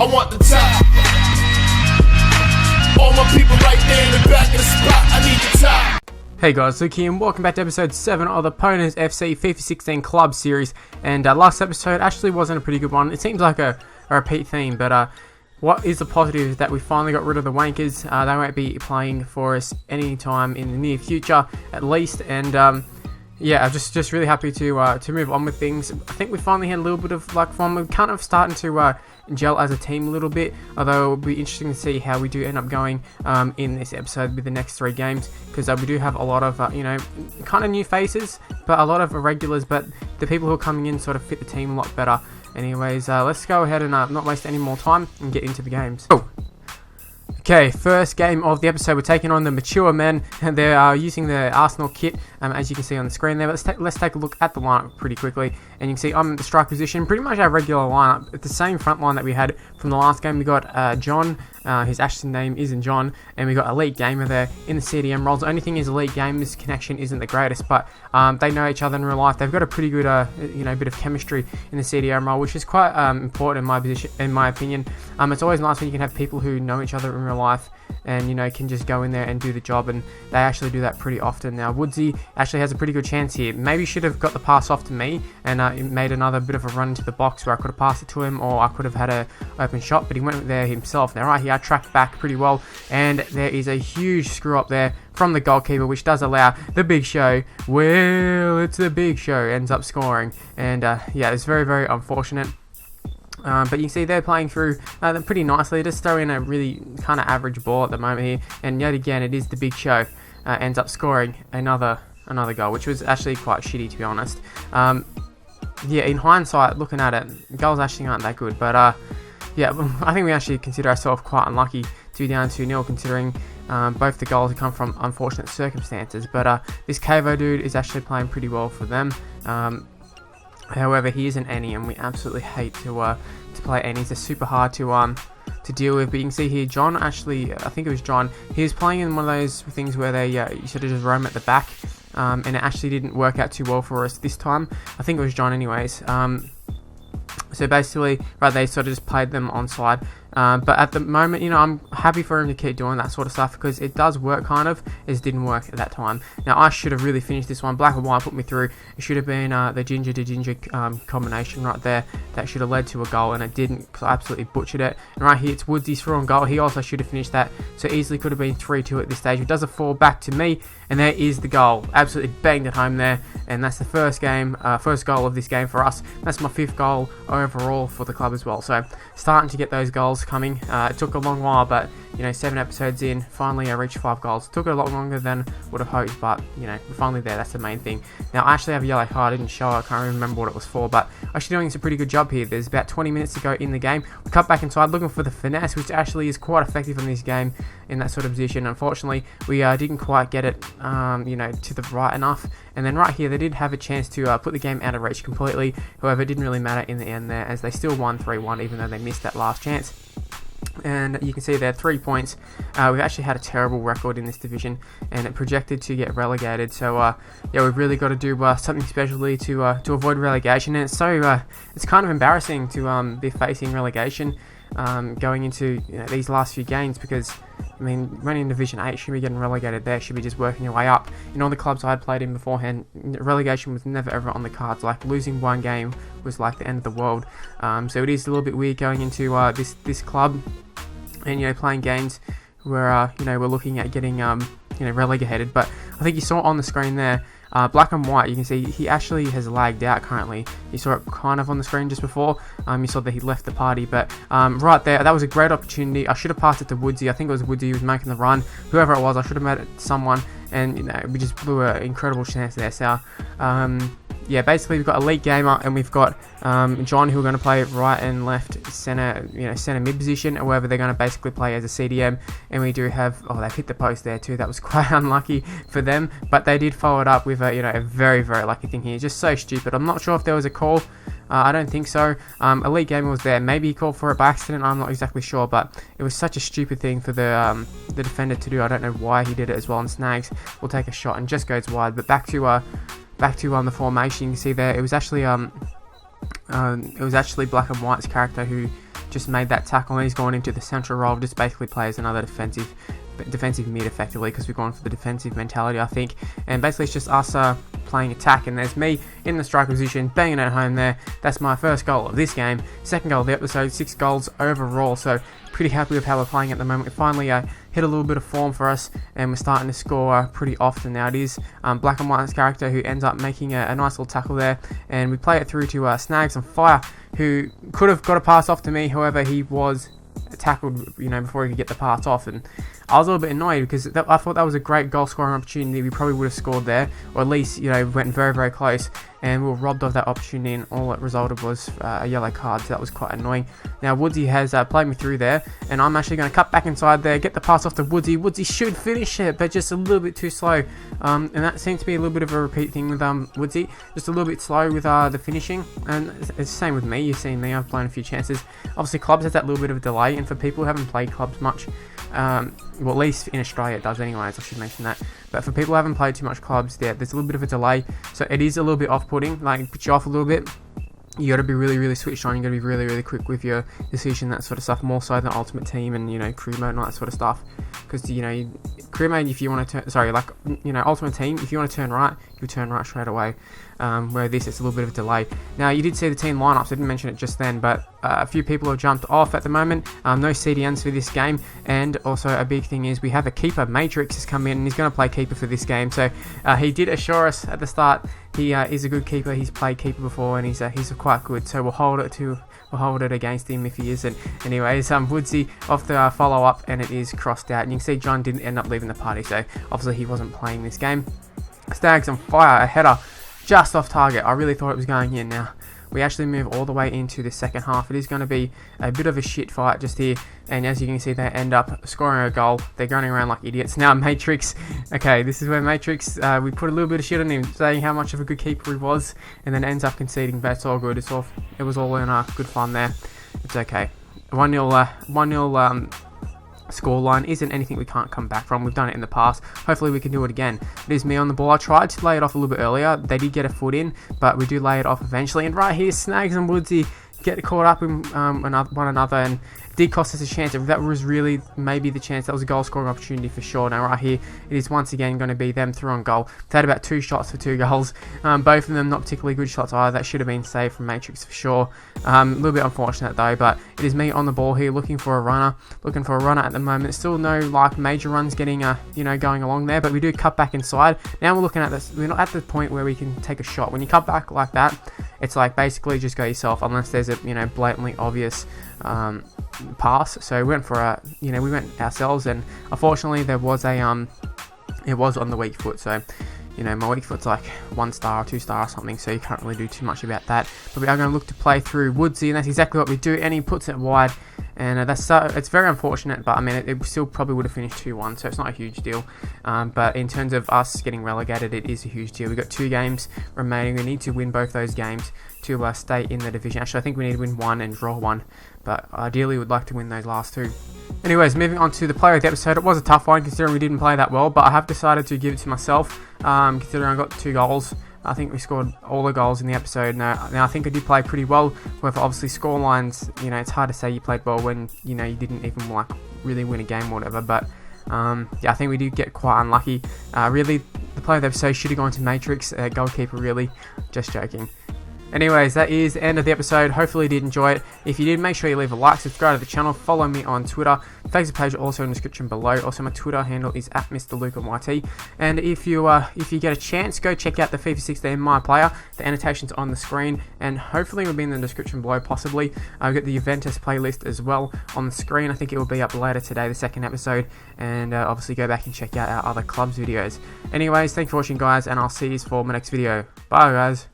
I want the top. All my people right there in the back of the spot. I need the top. Hey guys, Luke here and welcome back to episode 7 of the Pwners FC FIFA 16 Club Series. And last episode actually wasn't a pretty good one. It seems like a repeat theme, but what is the positive is that we finally got rid of the wankers. They won't be playing for us anytime in the near future, at least. And yeah, I'm just really happy to move on with things. I think we finally had a little bit of luck from. We're kind of starting to gel as a team a little bit, although it'll be interesting to see how we do end up going in this episode with the next 3 games, because we do have a lot of kind of new faces, but a lot of irregulars, but the people who are coming in sort of fit the team a lot better. Anyways, let's go ahead and not waste any more time and get into the games. Okay, first game of the episode, we're taking on the Mature Men, and they're using the Arsenal kit, as you can see on the screen there. But let's take a look at the lineup pretty quickly, and you can see I'm in the strike position, pretty much our regular lineup. It's the same front line that we had from the last game. We got John, his actual name isn't John, and we got Elite Gamer there in the CDM roles. The only thing is Elite Gamer's connection isn't the greatest, but they know each other in real life. They've got a pretty good bit of chemistry in the CDM role, which is quite important in my opinion. It's always nice when you can have people who know each other in real life and can just go in there and do the job, and they actually do that pretty often. Now Woodsy actually has a pretty good chance here. Maybe should have got the pass off to me and made another bit of a run into the box where I could have passed it to him, or I could have had a open shot, but he went there himself. Now right here I tracked back pretty well, and there is a huge screw up there from the goalkeeper, which does allow the Big Show, well, it's the Big Show, ends up scoring. And yeah, it's very, very unfortunate. But you can see they're playing through them pretty nicely. Just throw in a really kind of average ball at the moment here, and yet again it is the Big Show ends up scoring another goal, which was actually quite shitty, to be honest. Yeah, in hindsight, looking at it, goals actually aren't that good, but yeah, I think we actually consider ourselves quite unlucky to be down 2-0, considering both the goals come from unfortunate circumstances. But this Cavo dude is actually playing pretty well for them. However, he is an Annie, and we absolutely hate to play Annies. They're super hard to deal with. But you can see here, John actually, I think it was John, he was playing in one of those things where they you sort of just roam at the back, and it actually didn't work out too well for us this time. I think it was John anyways. So basically, right, they sort of just played them onside. But at the moment, I'm happy for him to keep doing that sort of stuff, because it does work kind of. It didn't work at that time. Now, I should have really finished this one. Black and white put me through. It should have been the ginger to ginger combination right there that should have led to a goal, and it didn't, because I absolutely butchered it. And right here, it's Woodsy's through on goal. He also should have finished that, so easily could have been 3-2 at this stage. It does a fall back to me, and there is the goal. Absolutely banged it home there, and that's the first goal of this game for us. That's my 5th goal overall for the club as well. So starting to get those goals coming. It took a long while, but 7 episodes in, finally I reached 5 goals. It took a lot longer than would have hoped, but we're finally there. That's the main thing. Now I actually have a yellow card. I didn't show it. I can't remember what it was for, but actually doing a pretty good job here. There's about 20 minutes to go in the game. We cut back inside looking for the finesse, which actually is quite effective in this game in that sort of position. Unfortunately, we didn't quite get it to the right enough. And then right here, they did have a chance to put the game out of reach completely. However, it didn't really matter in the end there, as they still won 3-1, even though they missed that last chance. And you can see there, 3 points. We've actually had a terrible record in this division, and it projected to get relegated. So yeah, we've really got to do something specially to avoid relegation. And it's kind of embarrassing to be facing relegation going into these last few games, because running in Division 8, should be getting relegated there, should be just working your way up. In all the clubs I had played in beforehand, relegation was never ever on the cards. Like, losing one game was like the end of the world. So it is a little bit weird going into this club, and playing games where we're looking at getting relegated. But I think you saw on the screen there, Black and White, you can see he actually has lagged out currently. You saw it kind of on the screen just before. You saw that he left the party, but right there, that was a great opportunity. I should have passed it to Woodsy. I think it was Woodsy who was making the run. Whoever it was, I should have made it to someone, and we just blew an incredible chance there. So yeah, basically we've got Elite Gamer, and we've got John, who are going to play right and left center, center mid position. However, they're going to basically play as a CDM, and we do have, they've hit the post there too. That was quite unlucky for them, but they did follow it up with a very, very lucky thing here. Just so stupid. I'm not sure if there was a call. I don't think so. Elite Gamer was there. Maybe he called for it by accident. I'm not exactly sure, but it was such a stupid thing for the defender to do. I don't know why he did it as well. And Snags will take a shot and just goes wide. But back to the formation, you can see there it was actually Black and White's character who just made that tackle, and he's gone into the central role, just basically plays another defensive mid effectively, because we've gone for the defensive mentality, I think. And basically it's just us playing attack, and there's me in the strike position banging it home there. That's my first goal of this game, second goal of the episode, 6 goals overall, so pretty happy with how we're playing at the moment. We finally hit a little bit of form for us, and we're starting to score pretty often now. It is Black and White's character who ends up making a nice little tackle there, and we play it through to Snags on Fire, who could have got a pass off to me. However, he was tackled, before he could get the pass off, and I was a little bit annoyed because I thought that was a great goal scoring opportunity. We probably would have scored there, or at least went very, very close, and we were robbed of that opportunity, and all it resulted was a yellow card, so that was quite annoying. Now Woodsy has played me through there, and I'm actually going to cut back inside there, get the pass off to Woodsy. Woodsy should finish it, but just a little bit too slow, and that seems to be a little bit of a repeat thing with Woodsy, just a little bit slow with the finishing, and it's the same with me. You've seen me, I've blown a few chances. Obviously Clubs has that little bit of a delay, and for people who haven't played Clubs much, well, at least in Australia it does anyways, I should mention that. But for people who haven't played too much Clubs, there's a little bit of a delay, so it is a little bit off-putting, like puts you off a little bit. You got to be really, really switched on. You got to be really, really quick with your decision, that sort of stuff, more so than Ultimate Team and career mode and all that sort of stuff. Because career mode, if you want to turn, Ultimate Team, if you want to turn right, you turn right straight away. Where this, it's a little bit of a delay. Now you did see the team lineups. I didn't mention it just then, but a few people have jumped off at the moment. No CDNs for this game, and also a big thing is we have a keeper. Matrix has come in and he's going to play keeper for this game. So he did assure us at the start he is a good keeper. He's played keeper before, and he's quite good. So we'll hold it against him if he isn't. Anyways, Woodsy off the follow up, and it is crossed out. And you can see John didn't end up leaving the party, so obviously he wasn't playing this game. Stags on Fire, a header just off target. I really thought it was going in. Now we actually move all the way into the second half. It is going to be a bit of a shit fight just here, and as you can see, they end up scoring a goal. They're going around like idiots. Now Matrix, okay, this is where Matrix, we put a little bit of shit on him, saying how much of a good keeper he was, and then ends up conceding, but it's all good. It was all in good fun there. It's okay. 1-0 scoreline isn't anything we can't come back from. We've done it in the past. Hopefully we can do it again. It is me on the ball. I tried to lay it off a little bit earlier. They did get a foot in, but we do lay it off eventually. And right here, Snags and Woodsy get caught up in one another, and did cost us a chance. If that was really maybe the chance, that was a goal scoring opportunity for sure. Now right here, it is once again going to be them through on goal. They had about 2 shots for 2 goals. Both of them not particularly good shots either. That should have been saved from Matrix for sure. A little bit unfortunate though, but it is me on the ball here, looking for a runner at the moment. Still no major runs getting going along there, but we do cut back inside. Now we're looking at this. We're not at the point where we can take a shot. When you cut back like that, it's like basically just go yourself, unless there's a blatantly obvious pass. So we went for we went ourselves, and unfortunately there was it was on the weak foot. So my weak foot's like 1 star or 2 star or something, so you can't really do too much about that. But we are going to look to play through Woodsy, and that's exactly what we do, and he puts it wide, and it's very unfortunate, but I mean it still probably would have finished 2-1, so it's not a huge deal. But in terms of us getting relegated, it is a huge deal. We've got 2 games remaining. We need to win both those games to stay in the division. Actually, I think we need to win 1 and draw 1, but ideally we'd like to win those last 2. Anyways, moving on to the player of the episode. It was a tough one considering we didn't play that well, but I have decided to give it to myself, considering I got 2 goals. I think we scored all the goals in the episode. Now I think I did play pretty well, with obviously score lines, it's hard to say you played well when, you didn't even really win a game or whatever, but yeah, I think we did get quite unlucky. Really, the player of the episode should have gone to Matrix, goalkeeper, really. Just joking. Anyways, that is the end of the episode. Hopefully you did enjoy it. If you did, make sure you leave a like, subscribe to the channel, follow me on Twitter. Facebook page also in the description below. Also, my Twitter handle is @MrLukeNYT. And if you get a chance, go check out the FIFA 16 My Player. The annotations on the screen, and hopefully it will be in the description below. Possibly, I've got the Juventus playlist as well on the screen. I think it will be up later today, the 2nd episode. And obviously, go back and check out our other clubs videos. Anyways, thanks for watching, guys, and I'll see you for my next video. Bye, guys.